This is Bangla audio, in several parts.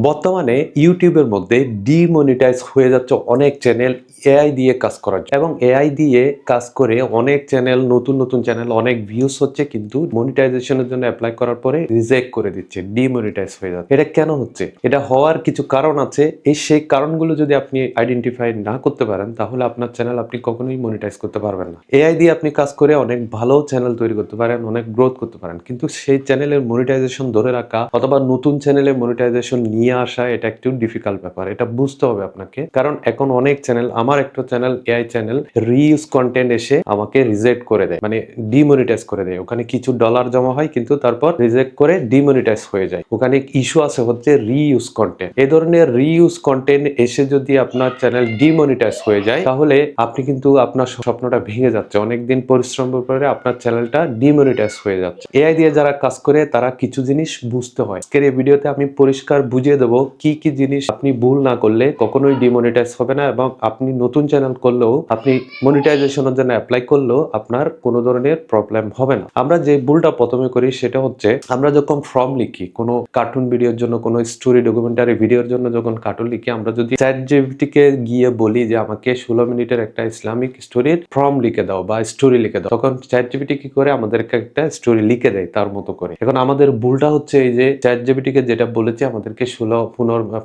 বর্তমানে ইউটিউবের মধ্যে ডিমনিটাইজ হয়ে যাচ্ছে অনেক চ্যানেল এআই দিয়ে কাজ করার জন্য। এবং এআই দিয়ে কাজ করে অনেক চ্যানেল, নতুন নতুন চ্যানেল অনেক ভিউজ হচ্ছে, কিন্তু মনিটাইজেশনের জন্য অ্যাপ্লাই করার পরে রিজেক্ট করে দিচ্ছে, ডিমনিটাইজ হয়ে যাচ্ছে। এটা কেন হচ্ছে? এটা হওয়ার কিছু কারণ আছে। সেই কারণগুলো যদি আপনি আইডেন্টিফাই না করতে পারেন, তাহলে আপনার চ্যানেল আপনি কখনোই মনিটাইজ করতে পারবেন না। এআই দিয়ে আপনি কাজ করে অনেক ভালো চ্যানেল তৈরি করতে পারেন, অনেক গ্রোথ করতে পারেন, কিন্তু সেই চ্যানেলের মনিটাইজেশন ধরে রাখা অথবা নতুন চ্যানেলে মনিটাইজেশন নিয়ে আসা, এটা একটু ডিফিকাল্ট ব্যাপার। এটা বুঝতে হবে আপনাকে, কারণ এখন অনেক চ্যানেল, আমার একটা channel AI channel, reuse content এসে আমাকে রিজেক্ট করে দেয়, মানে ডিমনিটাইজ করে দেয়। ওখানে কিছু ডলার জমা হয়, কিন্তু তারপর রিজেক্ট করে ডিমনিটাইজ হয়ে যায়। ওখানে ইস্যু আছে হচ্ছে রিইউজ কন্টেন্ট। এই ধরনের রিইউজ কন্টেন্ট এসে যদি আপনার চ্যানেল ডিমনিটাইজ হয়ে যায়, তাহলে আপনি কিন্তু আপনার স্বপ্নটা ভেঙে যাচ্ছে। অনেকদিন পরিশ্রমের পরে আপনার চ্যানেলটা ডিমনিটাইজ হয়ে যাচ্ছে। এআই দিয়ে যারা কাজ করে তারা কিছু জিনিস বুঝতে হয়। আজকের এই ভিডিওতে আমি পরিষ্কার বুঝিয়ে দেবো কি কি জিনিস আপনি ভুল না করলে কখনোই ডিমনিটাইজ হবে না, এবং আপনি নতুন চ্যানেল করলেও, আপনি মনিটাইজেশনের জন্য অ্যাপ্লাই করলেও আপনার কোনো ধরনের প্রবলেম হবে না। আমরা যে ভুলটা প্রথমে করি সেটা হচ্ছে, আমরা যখন ফর্ম লিখি কোনো কার্টুন ভিডিওর জন্য, কোনো স্টোরি ডকুমেন্টারি ভিডিওর জন্য যখন কার্টুন লিখি, আমরা যদি চ্যাটজিপিটি কে গিয়ে বলি যে আমাকে 16 মিনিটের একটা ইসলামিক স্টোরির ফর্ম লিখে দাও বা স্টোরি লিখে দাও, তখন চ্যাটজিপিটি কি করে আমাদেরকে একটা স্টোরি লিখে দেয় তার মতো করে। এখন আমাদের ভুলটা হচ্ছে এই যে চ্যাটজিপিটি কে যেটা বলেছে আমাদেরকে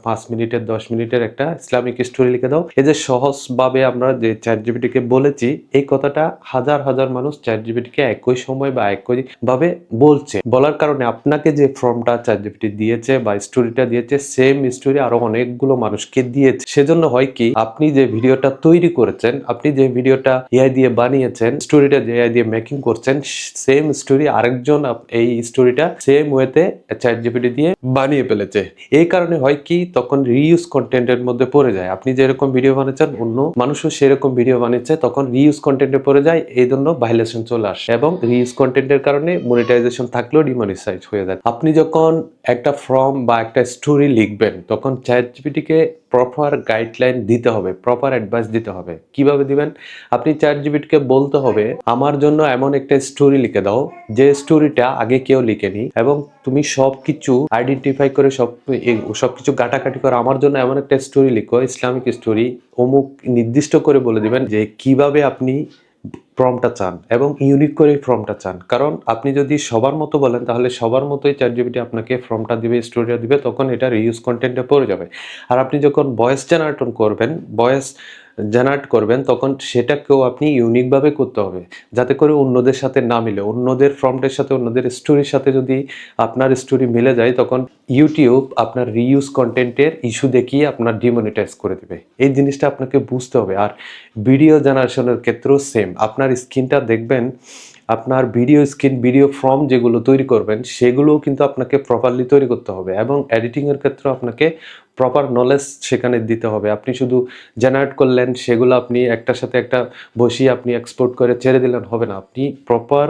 5 মিনিটের 10 মিনিটের একটা ইসলামিক স্টোরি লিখে দাও, এই যে সহজ ভাবে আমরা যে চ্যাটজিপিটি কে বলেছি, এই কথাটা হাজার হাজার মানুষ চ্যাটজিপিটি কে একই সময় বা একই ভাবে বলছে। বলার কারণে আপনাকে যে ফর্মটা চ্যাটজিপিটি দিয়েছে বা স্টোরিটা দিয়েছে, সেম স্টোরি আরো অনেকগুলো মানুষকে দিয়েছে। সেজন্য হয় কি, আপনি যে ভিডিওটা তৈরি করেছেন, আপনি যে ভিডিওটা এআই দিয়ে বানিয়েছেন, স্টোরিটা যে এআই দিয়ে মেকিং করছেন, সেম স্টোরি আরেকজন এই স্টোরিটা সেম ওয়েতে চ্যাটজিপিটি দিয়ে বানিয়ে ফেলেছে। এই কারণে হয় কি, তখন রিইউজ কন্টেন্টের মধ্যে পড়ে যায়। আপনি যেরকম ভিডিও বানিয়েছেন অন্য মানুষও সেরকম ভিডিও বানিয়েছে, তখন রিইউজ কন্টেন্টে পড়ে যায়। এই জন্য ভাইলেশন চলে আসে, এবং রিইউজ কন্টেন্টের কারণে মনিটাইজেশন থাকলেও ডিমনিটাইজ হয়ে যায়। আপনি যখন একটা ফর্ম বা একটা স্টোরি লিখবেন, তখন চ্যাটজিপিটি কে প্রপার গাইডলাইন দিতে হবে, প্রপার অ্যাডভাইস দিতে হবে। কিভাবে দিবেন? আপনি চ্যাটজিপিটি কে বলতে হবে, আমার জন্য এমন একটা স্টোরি লিখে দাও যে স্টোরিটা আগে কেউ লিখেনি, এবং তুমি সবকিছু আইডেন্টিফাই করে সবকিছু কাটাকাটি করে আমার জন্য এমন একটা স্টোরি লিখো, ইসলামিক স্টোরি, অমুক নির্দিষ্ট করে বলে দিবেন যে কিভাবে আপনি ফর্মটা চান এবং ইউনিক করে ফর্মটা চান। কারণ আপনি যদি সবার মতো বলেন, তাহলে সবার মতোই চ্যাটজিপিটি আপনাকে ফর্মটা দিবে, স্টোরিটা দিবে, তখন এটা রিউজ কন্টেন্টে পড়ে যাবে। আর আপনি যখন ভয়েস জেনারেট করবেন, তখন সেটাকেও আপনি ইউনিকভাবে করতে হবে, যাতে করে অন্যদের সাথে না মিলে। অন্যদের ফর্মটের সাথে, অন্যদের স্টোরির সাথে যদি আপনার স্টোরি মিলে যায়, তখন ইউটিউব আপনার রিউজ কন্টেন্টের ইস্যু দেখিয়ে আপনার ডিমনিটাইজ করে দেবে। এই জিনিসটা আপনাকে বুঝতে হবে। আর ভিডিও জেনারেশনের ক্ষেত্রেও সেম। আপনার স্ক্রিনটা দেখবেন, আপনার ভিডিও ফর্ম যেগুলো তৈরি করবেন, সেগুলোও কিন্তু আপনাকে প্রপারলি তৈরি করতে হবে, এবং এডিটিংয়ের ক্ষেত্রেও আপনাকে প্রপার নলেজ সেখানে দিতে হবে। আপনি শুধু জেনারেট করলেন, সেগুলো আপনি একটার সাথে একটা বসিয়ে আপনি এক্সপোর্ট করে ছেড়ে দিলেন, হবে না। আপনি প্রপার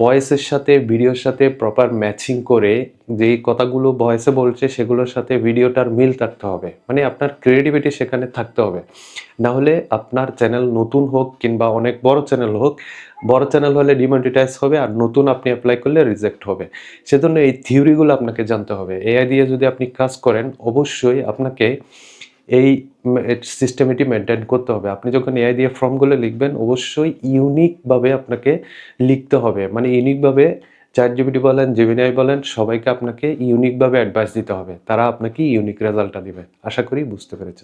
ভয়েসের সাথে, ভিডিওর সাথে প্রপার ম্যাচিং করে, যেই কথাগুলো ভয়েসে বলছে সেগুলোর সাথে ভিডিওটার মিল থাকতে হবে, মানে আপনার ক্রিয়েটিভিটি সেখানে থাকতে হবে। না হলে আপনার চ্যানেল নতুন হোক কিংবা অনেক বড় চ্যানেল হোক, বড় চ্যানেল হলে ডিমনিটাইজ হবে, আর নতুন আপনি অ্যাপ্লাই করলে রিজেক্ট হবে। সেজন্য এই থিওরিগুলো আপনাকে জানতে হবে। এআই দিয়ে যদি আপনি কাজ করেন, অবশ্যই আপনাকে এই সিস্টেমটি মেনটেন করতে হবে। আপনি যখন এআই দিয়ে ফর্মগুলো লিখবেন, অবশ্যই ইউনিকভাবে আপনাকে লিখতে হবে, মানে ইউনিকভাবে। চ্যাটজিপিটি বলেন, জেমিনাই বলেন, সবাইকে আপনাকে ইউনিকভাবে অ্যাডভাইস দিতে হবে, তারা আপনাকে ইউনিক রেজাল্টটা দিবে। আশা করি বুঝতে পেরেছেন।